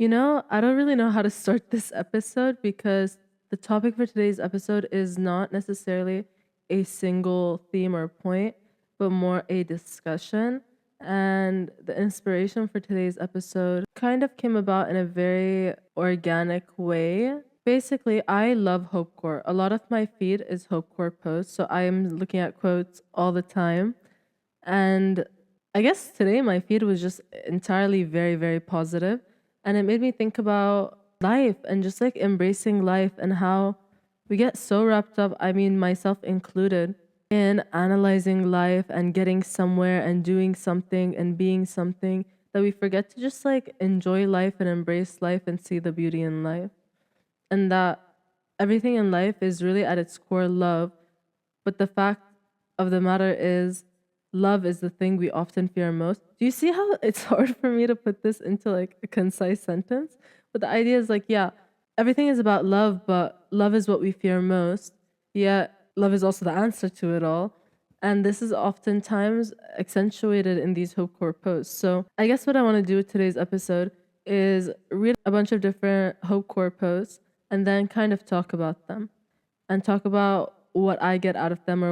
I don't really know how to start this episode because the topic for today's episode is not necessarily a single theme or point, but more a discussion. And the inspiration for today's episode kind of came about in a very organic way. Basically, I love Hopecore. A lot of my feed is Hopecore posts, so I'm looking at quotes all the time. And I guess today my feed was just entirely very, very positive. And it made me think about life and just like embracing life and how we get so wrapped up, I mean, myself included, in analyzing life and getting somewhere and doing something and being something that we forget to just like enjoy life and embrace life and see the beauty in life. And that everything in life is really at its core love. But the fact of the matter is, love is the thing we often fear most. Do you see how it's hard for me to put this into like a concise sentence? But the idea is like, yeah, everything is about love, but love is what we fear most. Yet, love is also the answer to it all. And this is oftentimes accentuated in these Hopecore posts. So, I guess what I want to do with today's episode is read a bunch of different Hopecore posts and then kind of talk about them and talk about what I get out of them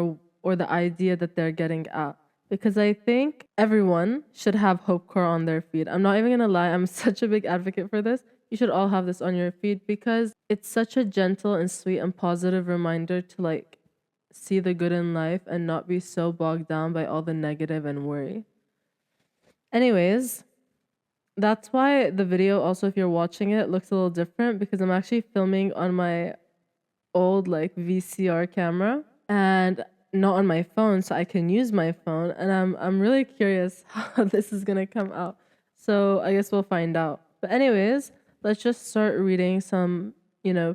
or the idea that they're getting at. Because I think everyone should have Hopecore on their feed. I'm not even gonna lie, I'm such a big advocate for this. You should all have this on your feed because it's such a gentle and sweet and positive reminder to like see the good in life and not be so bogged down by all the negative and worry. Anyways, that's why the video also, if you're watching it, looks a little different because I'm actually filming on my old like VCR camera and not on my phone, so I can use my phone. And I'm really curious how this is gonna come out. So I guess we'll find out. But anyways, let's just start reading some,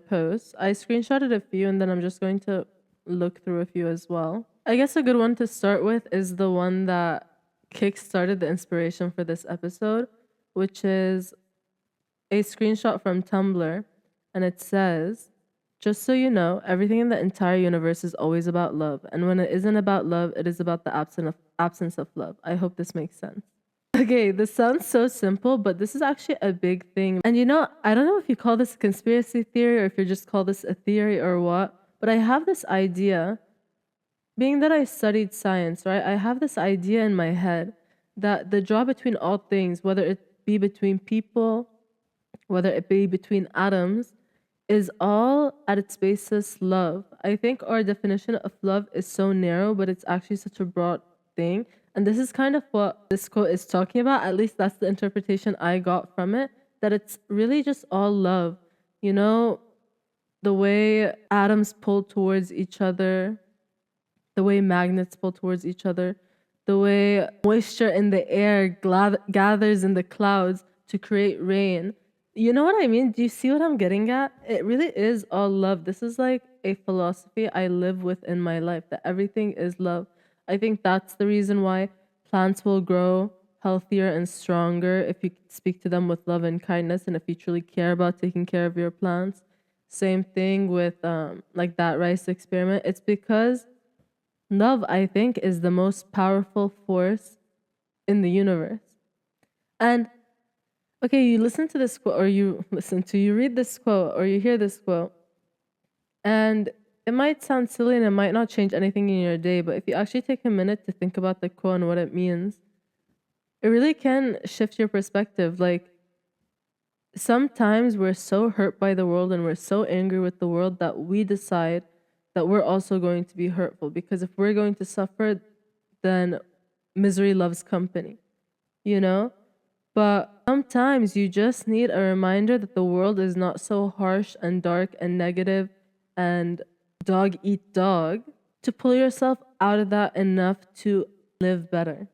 posts. I screenshotted a few and then I'm just going to look through a few as well. I guess a good one to start with is the one that kick-started the inspiration for this episode, which is a screenshot from Tumblr, and it says, just so you know, everything in the entire universe is always about love. And when it isn't about love, it is about the absence of love. I hope this makes sense. Okay, this sounds so simple, but this is actually a big thing. And I don't know if you call this a conspiracy theory or if you just call this a theory or what, but I have this idea, being that I studied science, right? I have this idea in my head that the draw between all things, whether it be between people, whether it be between atoms, is all at its basis love. I think our definition of love is so narrow, but it's actually such a broad thing. And this is kind of what this quote is talking about. At least that's the interpretation I got from it, that it's really just all love. You know, the way atoms pull towards each other, the way magnets pull towards each other, the way moisture in the air gathers in the clouds to create rain. You know what I mean? Do you see what I'm getting at? It really is all love. This is like a philosophy I live with in my life, that everything is love. I think that's the reason why plants will grow healthier and stronger if you speak to them with love and kindness and if you truly care about taking care of your plants. Same thing with like that rice experiment. It's because love, I think, is the most powerful force in the universe. And okay, you listen to this quote, or you read this quote, or you hear this quote, and it might sound silly and it might not change anything in your day, but if you actually take a minute to think about the quote and what it means, it really can shift your perspective. Like, sometimes we're so hurt by the world and we're so angry with the world that we decide that we're also going to be hurtful, because if we're going to suffer, then misery loves company, you know? But sometimes you just need a reminder that the world is not so harsh and dark and negative and dog eat dog, to pull yourself out of that enough to live better,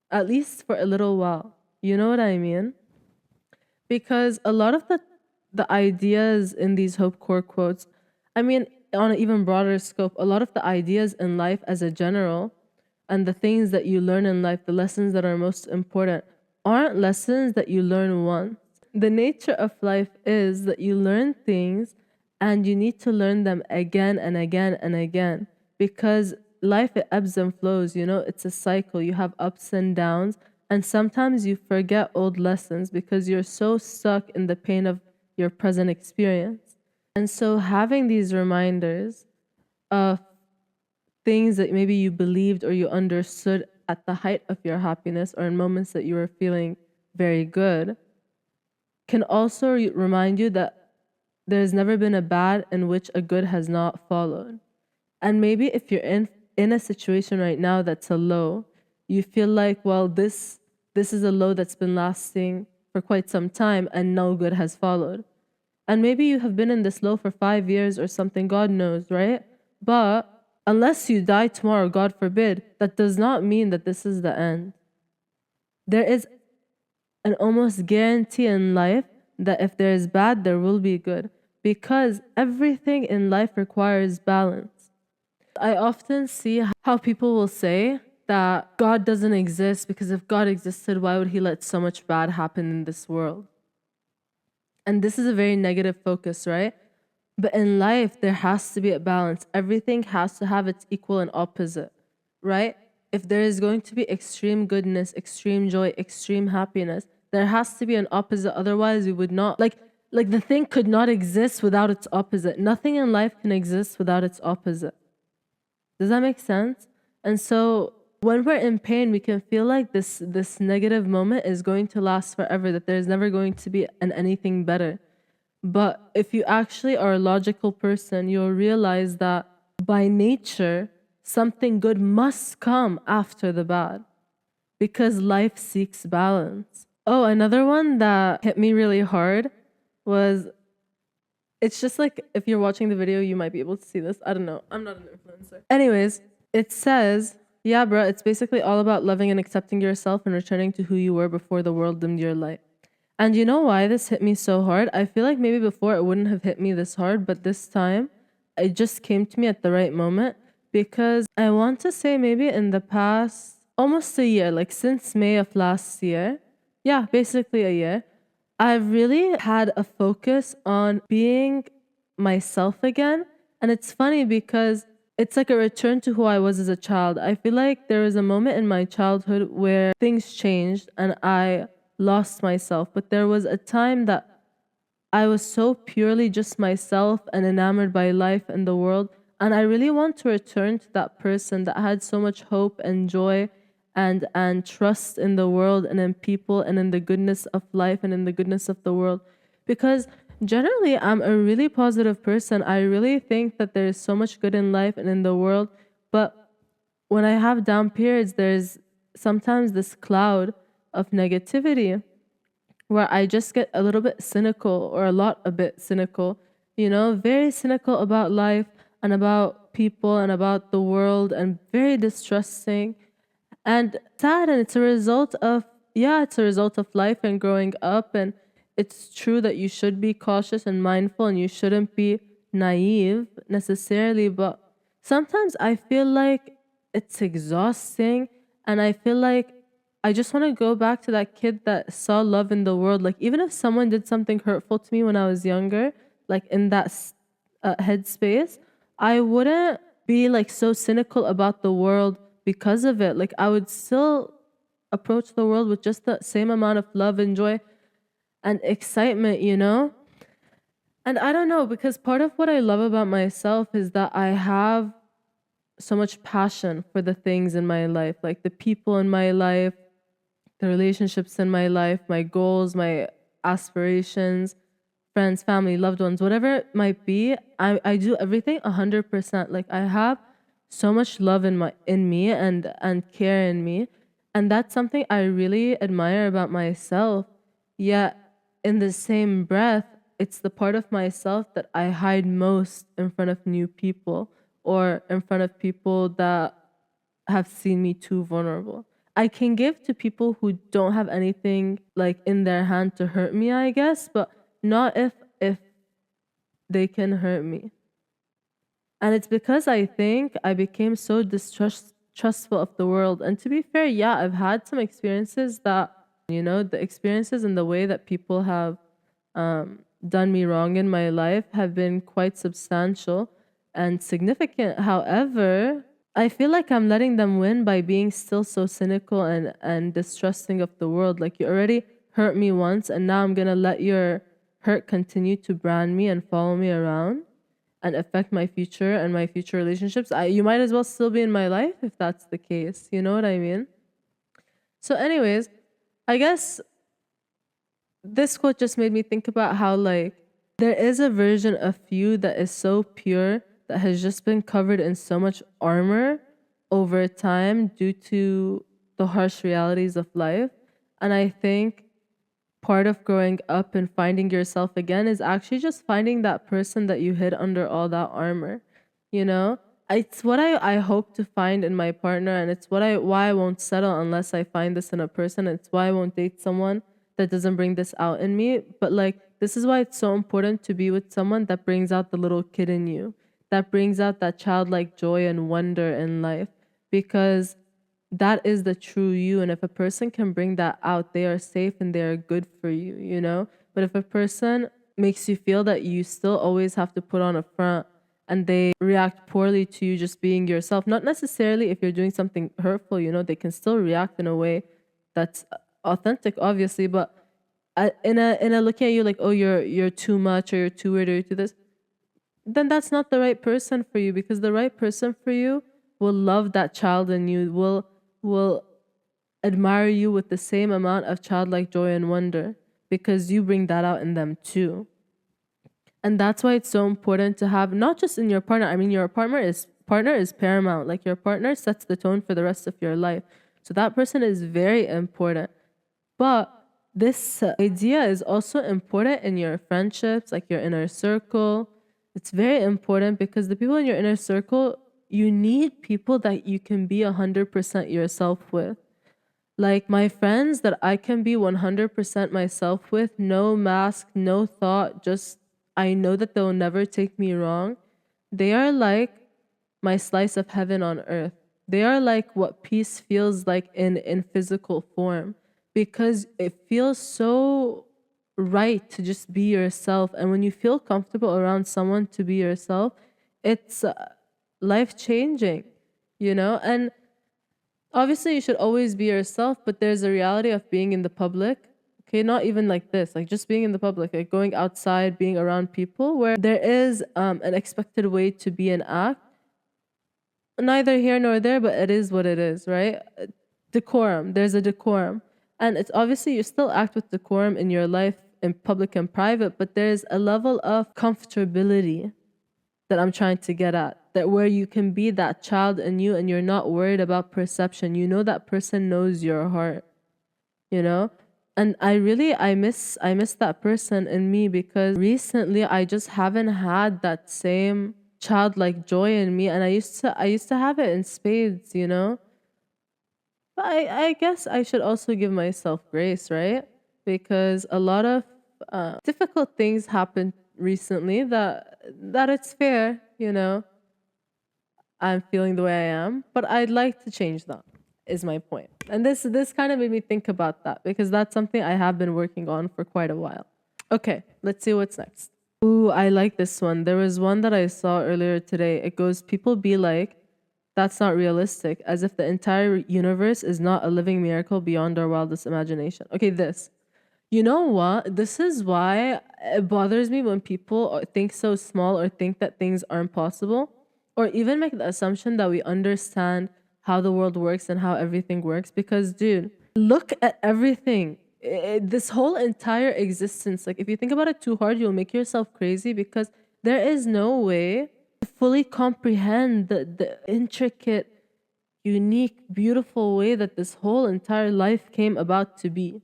at least for a little while. You know what I mean? Because a lot of the ideas in these Hope Core quotes, I mean, on an even broader scope, a lot of the ideas in life as a general and the things that you learn in life, the lessons that are most important, aren't lessons that you learn once. The nature of life is that you learn things and you need to learn them again and again and again, because life, it ebbs and flows, it's a cycle. You have ups and downs, And sometimes you forget old lessons because you're so stuck in the pain of your present experience. And so having these reminders of things that maybe you believed or you understood at the height of your happiness or in moments that you were feeling very good can also remind you that there's never been a bad in which a good has not followed. And maybe if you're in a situation right now that's a low, you feel like, well, this is a low that's been lasting for quite some time and no good has followed. And maybe you have been in this low for 5 years or something, God knows, right? But unless you die tomorrow, God forbid, that does not mean that this is the end. There is an almost guarantee in life that if there is bad, there will be good, because everything in life requires balance. I often see how people will say that God doesn't exist because if God existed, why would he let so much bad happen in this world? And this is a very negative focus, right? But in life, there has to be a balance. Everything has to have its equal and opposite, right? If there is going to be extreme goodness, extreme joy, extreme happiness, there has to be an opposite. Otherwise, we would not, like the thing could not exist without its opposite. Nothing in life can exist without its opposite. Does that make sense? And so when we're in pain, we can feel like this negative moment is going to last forever, that there's never going to be anything better. But if you actually are a logical person, you'll realize that by nature, something good must come after the bad because life seeks balance. Oh, another one that hit me really hard was, it's just like if you're watching the video, you might be able to see this. I don't know. I'm not an influencer. Anyways, it says, yeah, bro, it's basically all about loving and accepting yourself and returning to who you were before the world dimmed your light. And you know why this hit me so hard? I feel like maybe before it wouldn't have hit me this hard, but this time it just came to me at the right moment, because I want to say maybe in the past almost a year, like since May of last year, yeah, basically a year, I've really had a focus on being myself again. And it's funny because it's like a return to who I was as a child. I feel like there was a moment in my childhood where things changed and I lost myself. But there was a time that I was so purely just myself and enamored by life and the world. And I really want to return to that person that had so much hope and joy and trust in the world and in people and in the goodness of life and in the goodness of the world. Because generally, I'm a really positive person. I really think that there is so much good in life and in the world. But when I have down periods, there's sometimes this cloud of negativity where I just get a little bit cynical, or a bit cynical, very cynical about life and about people and about the world, and very distrusting and sad. And it's a result of, life and growing up. And it's true that you should be cautious and mindful and you shouldn't be naive necessarily. But sometimes I feel like it's exhausting, and I feel like I just want to go back to that kid that saw love in the world. Like, even if someone did something hurtful to me when I was younger, like in that headspace, I wouldn't be like so cynical about the world because of it. Like, I would still approach the world with just the same amount of love and joy and excitement, And I don't know, because part of what I love about myself is that I have so much passion for the things in my life, like the people in my life, the relationships in my life, my goals, my aspirations, friends, family, loved ones, whatever it might be. I do everything 100%. Like, I have so much love in me and care in me, and that's something I really admire about myself. Yet in the same breath, it's the part of myself that I hide most in front of new people, or in front of people that have seen me too vulnerable. I can give to people who don't have anything like in their hand to hurt me, I guess, but not if they can hurt me. And it's because I think I became so distrustful of the world. And to be fair, yeah, I've had some experiences that, the experiences and the way that people have done me wrong in my life have been quite substantial and significant. However, I feel like I'm letting them win by being still so cynical and distrusting of the world. Like, you already hurt me once, and now I'm gonna let your hurt continue to brand me and follow me around and affect my future and my future relationships. You might as well still be in my life if that's the case. You know what I mean? So, anyways, I guess this quote just made me think about how, like, there is a version of you that is so pure that has just been covered in so much armor over time due to the harsh realities of life. And I think part of growing up and finding yourself again is actually just finding that person that you hid under all that armor. You know, it's what I hope to find in my partner, and it's why I won't settle unless I find this in a person. It's why I won't date someone that doesn't bring this out in me. But like, this is why it's so important to be with someone that brings out the little kid in you, that brings out that childlike joy and wonder in life, because that is the true you. And if a person can bring that out, they are safe and they are good for you, you know? But if a person makes you feel that you still always have to put on a front and they react poorly to you just being yourself, not necessarily if you're doing something hurtful, you know, they can still react in a way that's authentic, obviously, but in a looking at you like, oh, you're too much, or you're too weird, or you're too this, then that's not the right person for you, because the right person for you will love that child in you, will admire you with the same amount of childlike joy and wonder, because you bring that out in them too. And that's why it's so important to have, not just in your partner. I mean, your partner is paramount. Like, your partner sets the tone for the rest of your life. So that person is very important. But this idea is also important in your friendships, like your inner circle. It's very important because the people in your inner circle, you need people that you can be 100% yourself with. Like, my friends that I can be 100% myself with, no mask, no thought, just I know that they'll never take me wrong. They are like my slice of heaven on earth. They are like what peace feels like in physical form, because it feels so right to just be yourself. And when you feel comfortable around someone to be yourself, it's life changing, you know? And obviously, you should always be yourself, but there's a reality of being in the public. Okay, not even like this, like just being in the public, like going outside, being around people, where there is an expected way to be and act. Neither here nor there, but it is what it is, right? Decorum, there's a decorum. And it's obviously you still act with decorum in your life in public and private, but there's a level of comfortability that I'm trying to get at, that where you can be that child in you and you're not worried about perception. You know that person knows your heart, you know? And I miss that person in me, because recently I just haven't had that same childlike joy in me, and I used to have it in spades, you know? But I guess I should also give myself grace, right? Because a lot of difficult things happened recently that it's fair, you know. I'm feeling the way I am, but I'd like to change that, is my point. And this kind of made me think about that, because that's something I have been working on for quite a while. Okay, let's see what's next. Ooh, I like this one. There was one that I saw earlier today. It goes, people be like, that's not realistic, as if the entire universe is not a living miracle beyond our wildest imagination. Okay, this. You know what? This is why it bothers me when people think so small or think that things aren't possible, or even make the assumption that we understand how the world works and how everything works. Because, dude, look at everything. This whole entire existence, like, if you think about it too hard, you'll make yourself crazy, because there is no way to fully comprehend the intricate, unique, beautiful way that this whole entire life came about to be.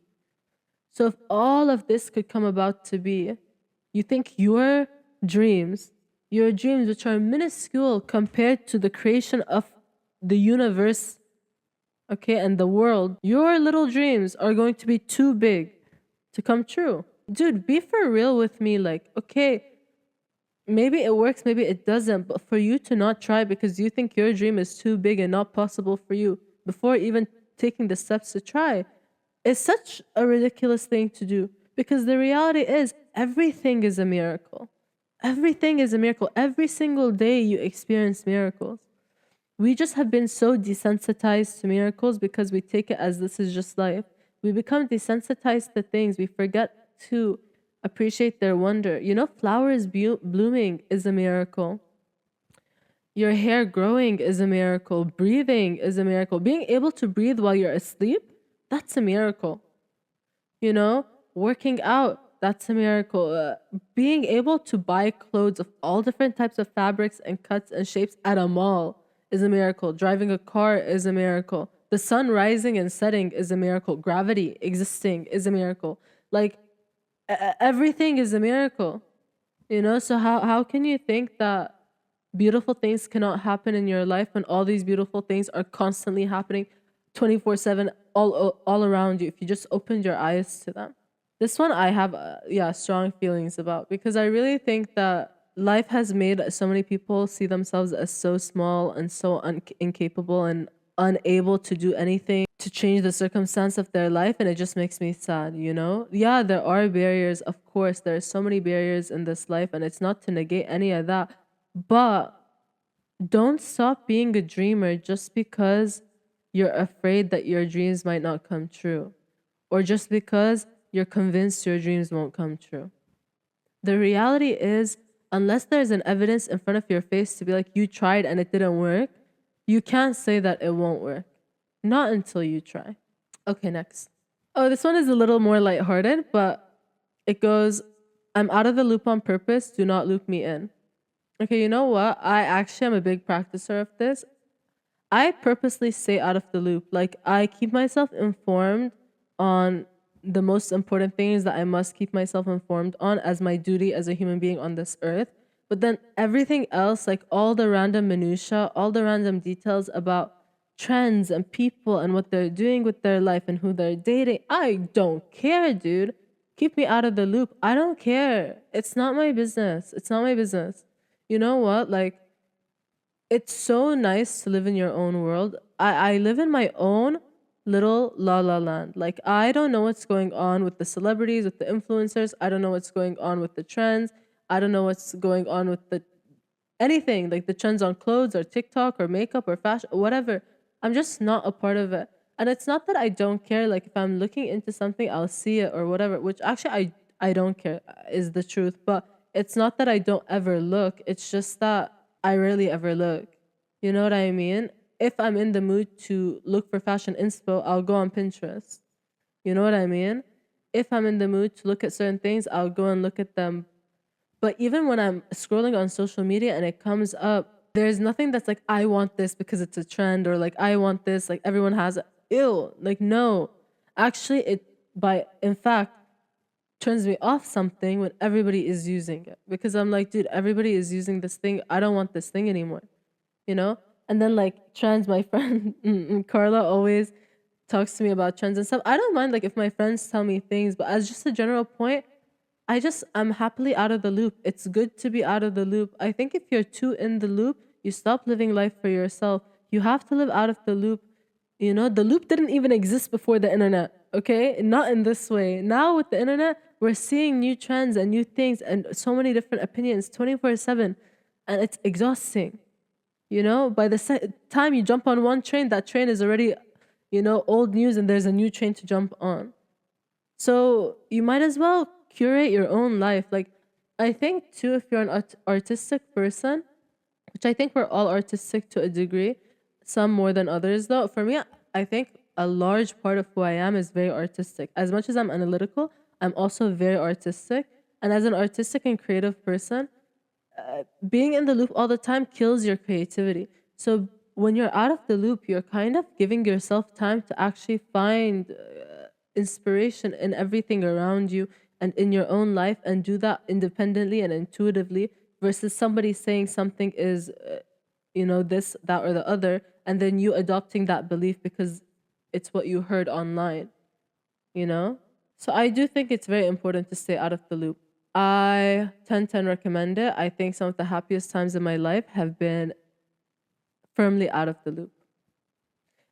So if all of this could come about to be, you think your dreams, which are minuscule compared to the creation of the universe, okay, and the world, your little dreams are going to be too big to come true. Dude, be for real with me. Like, okay, maybe it works, maybe it doesn't, but for you to not try because you think your dream is too big and not possible for you before even taking the steps to try, it's such a ridiculous thing to do, because the reality is everything is a miracle. Everything is a miracle. Every single day you experience miracles. We just have been so desensitized to miracles because we take it as this is just life. We become desensitized to things. We forget to appreciate their wonder. You know, flowers blooming is a miracle. Your hair growing is a miracle. Breathing is a miracle. Being able to breathe while you're asleep, that's a miracle. You know, working out, that's a miracle. Being able to buy clothes of all different types of fabrics and cuts and shapes at a mall is a miracle. Driving a car is a miracle. The sun rising and setting is a miracle. Gravity existing is a miracle. Like everything is a miracle. You know, so how can you think that beautiful things cannot happen in your life when all these beautiful things are constantly happening 24/7 all around you if you just opened your eyes to them? This one I have strong feelings about because I really think that life has made so many people see themselves as so small and so incapable and unable to do anything to change the circumstance of their life, and it just makes me sad, you know? Yeah, there are barriers, of course. There are so many barriers in this life, and it's not to negate any of that. But don't stop being a dreamer just because you're afraid that your dreams might not come true, or just because you're convinced your dreams won't come true. The reality is, unless there's an evidence in front of your face to be like, you tried and it didn't work, you can't say that it won't work. Not until you try. Okay, next. Oh, this one is a little more lighthearted, but it goes, I'm out of the loop on purpose, do not loop me in. Okay, you know what? I actually am a big practicer of this. I purposely stay out of the loop. Like, I keep myself informed on the most important things that I must keep myself informed on as my duty as a human being on this earth. But then everything else, like all the random minutia, all the random details about trends and people and what they're doing with their life and who they're dating, I don't care, dude. Keep me out of the loop. I don't care. It's not my business. It's not my business. You know what? Like, it's so nice to live in your own world. I live in my own little la la land. Like, I don't know what's going on with the celebrities, with the influencers. I don't know what's going on with the trends. I don't know what's going on with the anything, like the trends on clothes or TikTok or makeup or fashion, whatever. I'm just not a part of it. And it's not that I don't care. Like, if I'm looking into something, I'll see it or whatever, which actually I don't care is the truth. But it's not that I don't ever look. It's just that I rarely ever look. You know what I mean? If I'm in the mood to look for fashion inspo, I'll go on Pinterest. You know what I mean? If I'm in the mood to look at certain things, I'll go and look at them. But even when I'm scrolling on social media and it comes up, there's nothing that's like, I want this because it's a trend, or like, I want this, like everyone has it. Ew. Like, no. Actually, in fact, turns me off something when everybody is using it. Because I'm like, dude, everybody is using this thing. I don't want this thing anymore. You know? And then like trends, my friend Carla always talks to me about trends and stuff. I don't mind like if my friends tell me things, but as just a general point, I'm happily out of the loop. It's good to be out of the loop. I think if you're too in the loop, you stop living life for yourself. You have to live out of the loop. You know, the loop didn't even exist before the internet, okay? Not in this way. Now with the internet, we're seeing new trends and new things and so many different opinions 24/7, and it's exhausting. You know, by the time you jump on one train, that train is already, old news and there's a new train to jump on. So you might as well curate your own life. Like, I think too, if you're an artistic person, which I think we're all artistic to a degree, some more than others though. For me, I think a large part of who I am is very artistic. As much as I'm analytical, I'm also very artistic. And as an artistic and creative person, being in the loop all the time kills your creativity. So when you're out of the loop, you're kind of giving yourself time to actually find inspiration in everything around you and in your own life, and do that independently and intuitively versus somebody saying something is this, that, or the other, and then you adopting that belief because it's what you heard online, you know. So I do think it's very important to stay out of the loop. I 10/10 recommend it. I think some of the happiest times in my life have been firmly out of the loop.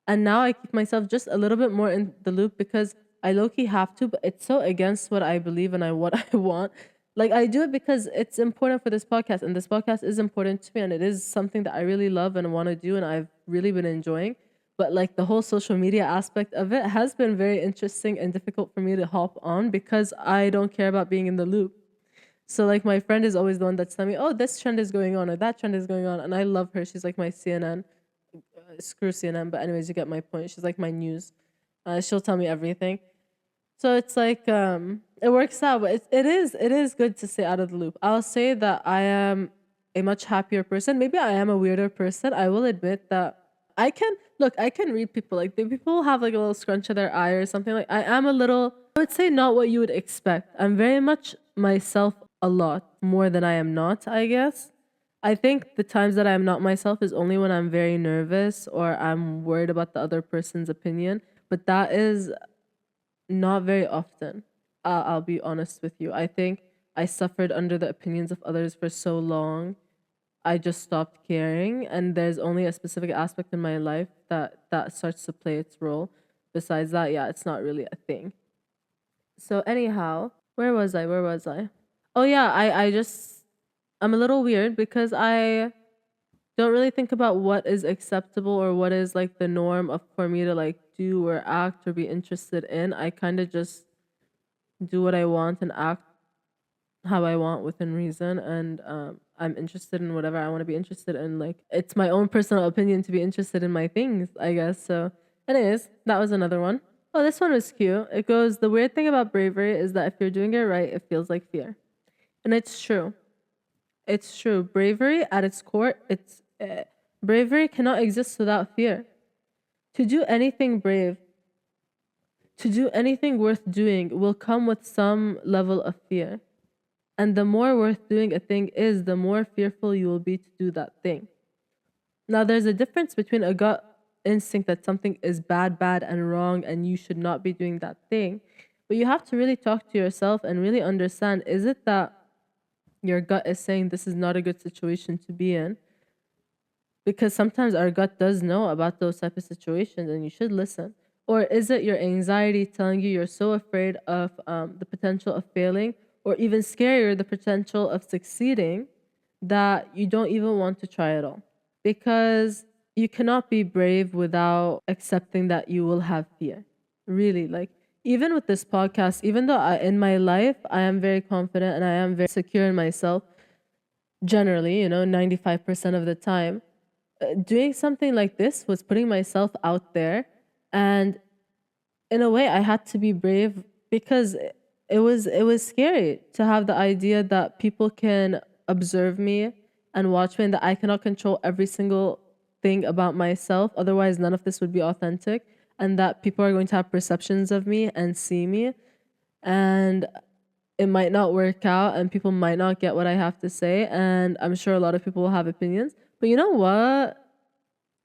And now I keep myself just a little bit more in the loop because I low-key have to, but it's so against what I believe and what I want Like, I do it because it's important for this podcast, and this podcast is important to me, and it is something that I really love and want to do, and I've really been enjoying. But like the whole social media aspect of it has been very interesting and difficult for me to hop on because I don't care about being in the loop. So like my friend is always the one that's telling me, "Oh, this trend is going on or that trend is going on," and I love her. She's like my CNN. Screw CNN, but anyways, you get my point. She's like my news. She'll tell me everything. So it's like it works out, but it is good to stay out of the loop. I'll say that I am a much happier person. Maybe I am a weirder person. I will admit that I can read people. Like the people have like a little scrunch of their eye or something. Like I am a little, I would say not what you would expect. I'm very much myself a lot more than I am not, I guess. I think the times that I'm not myself is only when I'm very nervous or I'm worried about the other person's opinion. But that is not very often. I'll be honest with you. I think I suffered under the opinions of others for so long. I just stopped caring, and there's only a specific aspect in my life that starts to play its role. Besides that, yeah, it's not really a thing. So anyhow, where was I? Where was I? Oh yeah, I'm a little weird because I don't really think about what is acceptable or what is like the norm of for me to like do or act or be interested in. I kind of just do what I want and act how I want within reason, and I'm interested in whatever I want to be interested in. Like it's my own personal opinion to be interested in my things, I guess. So, anyways, that was another one. Oh, this one was cute. It goes, the weird thing about bravery is that if you're doing it right, it feels like fear, and it's true. It's true. Bravery at its core, it's bravery cannot exist without fear. To do anything brave, to do anything worth doing, will come with some level of fear. And the more worth doing a thing is, the more fearful you will be to do that thing. Now, there's a difference between a gut instinct that something is bad, and wrong, and you should not be doing that thing. But you have to really talk to yourself and really understand, is it that your gut is saying this is not a good situation to be in? Because sometimes our gut does know about those type of situations and you should listen. Or is it your anxiety telling you you're so afraid of the potential of failing, or even scarier, the potential of succeeding, that you don't even want to try at all? Because you cannot be brave without accepting that you will have fear. Really, like even with this podcast, even though in my life I am very confident and I am very secure in myself, generally, 95% of the time, doing something like this was putting myself out there, and in a way I had to be brave because it was scary to have the idea that people can observe me and watch me, and that I cannot control every single thing about myself, otherwise none of this would be authentic, and that people are going to have perceptions of me and see me, and it might not work out and people might not get what I have to say, and I'm sure a lot of people will have opinions. But you know what?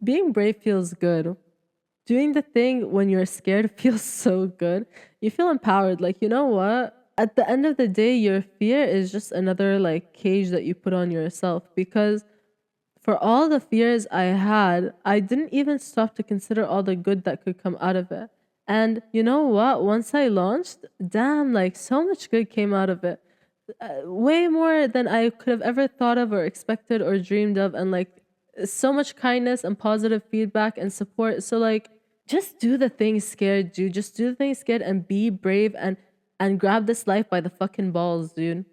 Being brave feels good. Doing the thing when you're scared feels so good. You feel empowered. Like, you know what? At the end of the day, your fear is just another like cage that you put on yourself, because for all the fears I had, I didn't even stop to consider all the good that could come out of it. And you know what? Once I launched, damn, like so much good came out of it. Way more than I could have ever thought of or expected or dreamed of. And like so much kindness and positive feedback and support. So like just do the things scared, dude. Just do the things scared and be brave, and grab this life by the fucking balls, dude.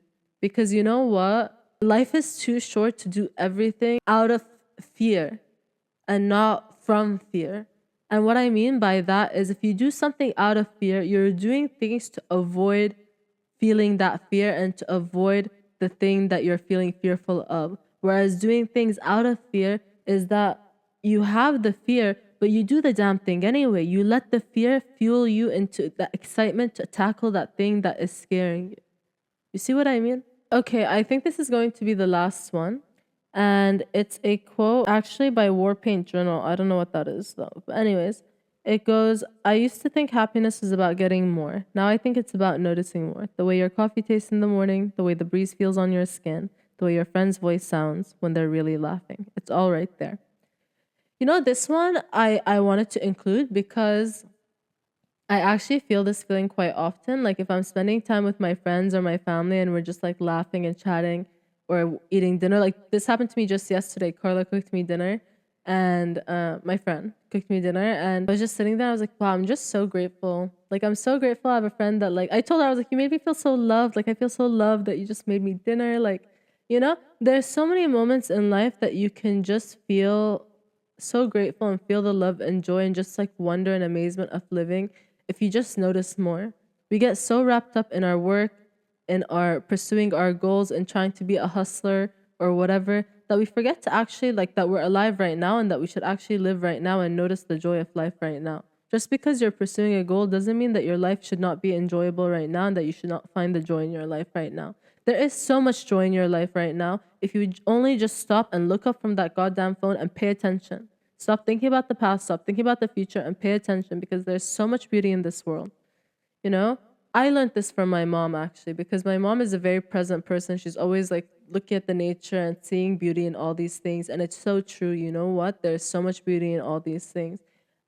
Because you know what? Life is too short to do everything out of fear and not from fear. And what I mean by that is if you do something out of fear, you're doing things to avoid feeling that fear and to avoid the thing that you're feeling fearful of. Whereas doing things out of fear is that you have the fear, but you do the damn thing anyway. You let the fear fuel you into the excitement to tackle that thing that is scaring you. You see what I mean? Okay, I think this is going to be the last one. And it's a quote actually by Warpaint Journal. I don't know what that is though. But anyways, it goes, I used to think happiness was about getting more. Now I think it's about noticing more. The way your coffee tastes in the morning, the way the breeze feels on your skin, the way your friend's voice sounds when they're really laughing. It's all right there. You know, this one I wanted to include because I actually feel this feeling quite often. Like if I'm spending time with my friends or my family and we're just like laughing and chatting or eating dinner, like this happened to me just yesterday. Carla cooked me dinner and my friend cooked me dinner and I was just sitting there. I was like, wow, I'm just so grateful. Like I'm so grateful I have a friend that like I told her, I was like, you made me feel so loved. Like I feel so loved that you just made me dinner. Like, there's so many moments in life that you can just feel so grateful and feel the love and joy and just like wonder and amazement of living if you just notice more. We get so wrapped up in our work, in our pursuing our goals and trying to be a hustler or whatever that we forget to actually like that we're alive right now and that we should actually live right now and notice the joy of life right now. Just because you're pursuing a goal doesn't mean that your life should not be enjoyable right now and that you should not find the joy in your life right now. There is so much joy in your life right now if you only just stop and look up from that goddamn phone and pay attention. Stop thinking about the past, stop thinking about the future, and pay attention because there's so much beauty in this world. You know, I learned this from my mom actually because my mom is a very present person. She's always like looking at the nature and seeing beauty in all these things. And it's so true. You know what? There's so much beauty in all these things.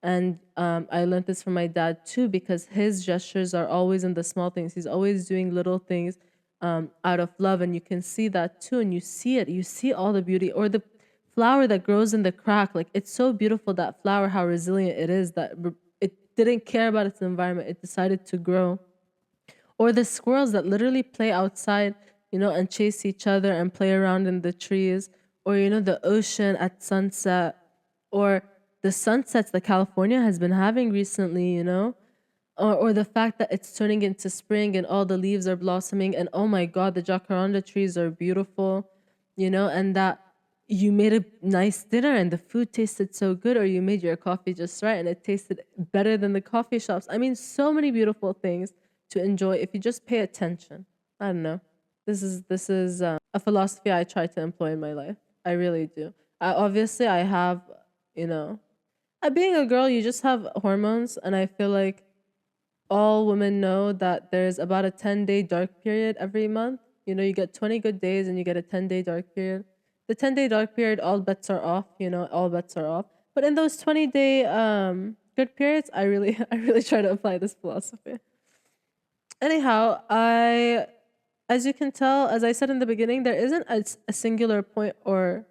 And I learned this from my dad too because his gestures are always in the small things. He's always doing little things out of love. And you can see that too. And you see it. You see all the beauty or the flower that grows in the crack. Like it's so beautiful, that flower, how resilient it is that it didn't care about its environment. It decided to grow. Or the squirrels that literally play outside, and chase each other and play around in the trees. Or, the ocean at sunset. Or the sunsets that California has been having recently, or the fact that it's turning into spring and all the leaves are blossoming and oh my god, the jacaranda trees are beautiful, and that you made a nice dinner and the food tasted so good, or you made your coffee just right and it tasted better than the coffee shops. I mean, so many beautiful things to enjoy if you just pay attention. I don't know. This is a philosophy I try to employ in my life. I really do. Obviously I have, you know being a girl, you just have hormones, and I feel like all women know that there's about a 10-day dark period every month. You get 20 good days and you get a 10-day dark period. The 10-day dark period, all bets are off, all bets are off. But in those 20-day good periods, I really I really try to apply this philosophy. Anyhow, as you can tell, as I said in the beginning, there isn't a singular point or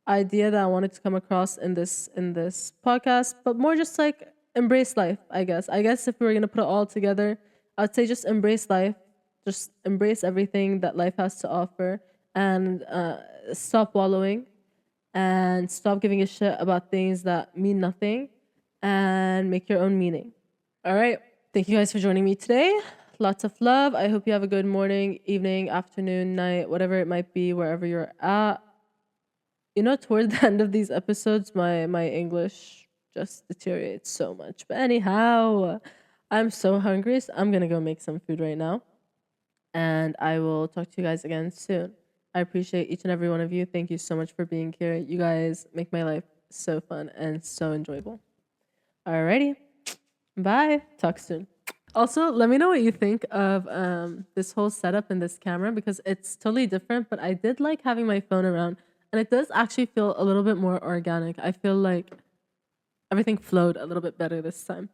idea that I wanted to come across in this podcast, but more just like embrace life, I guess. I guess if we were gonna put it all together, I'd say just embrace life, just embrace everything that life has to offer, and stop wallowing, and stop giving a shit about things that mean nothing, and make your own meaning. All right. Thank you guys for joining me today. Lots of love. I hope you have a good morning, evening, afternoon, night, whatever it might be, wherever you're at. Toward the end of these episodes, my English just deteriorates so much. But anyhow, I'm so hungry, so I'm gonna go make some food right now. And I will talk to you guys again soon. I appreciate each and every one of you. Thank you so much for being here. You guys make my life so fun and so enjoyable. Alrighty. Bye. Talk soon. Also, let me know what you think of this whole setup and this camera because it's totally different, but I did like having my phone around and it does actually feel a little bit more organic. I feel like everything flowed a little bit better this time.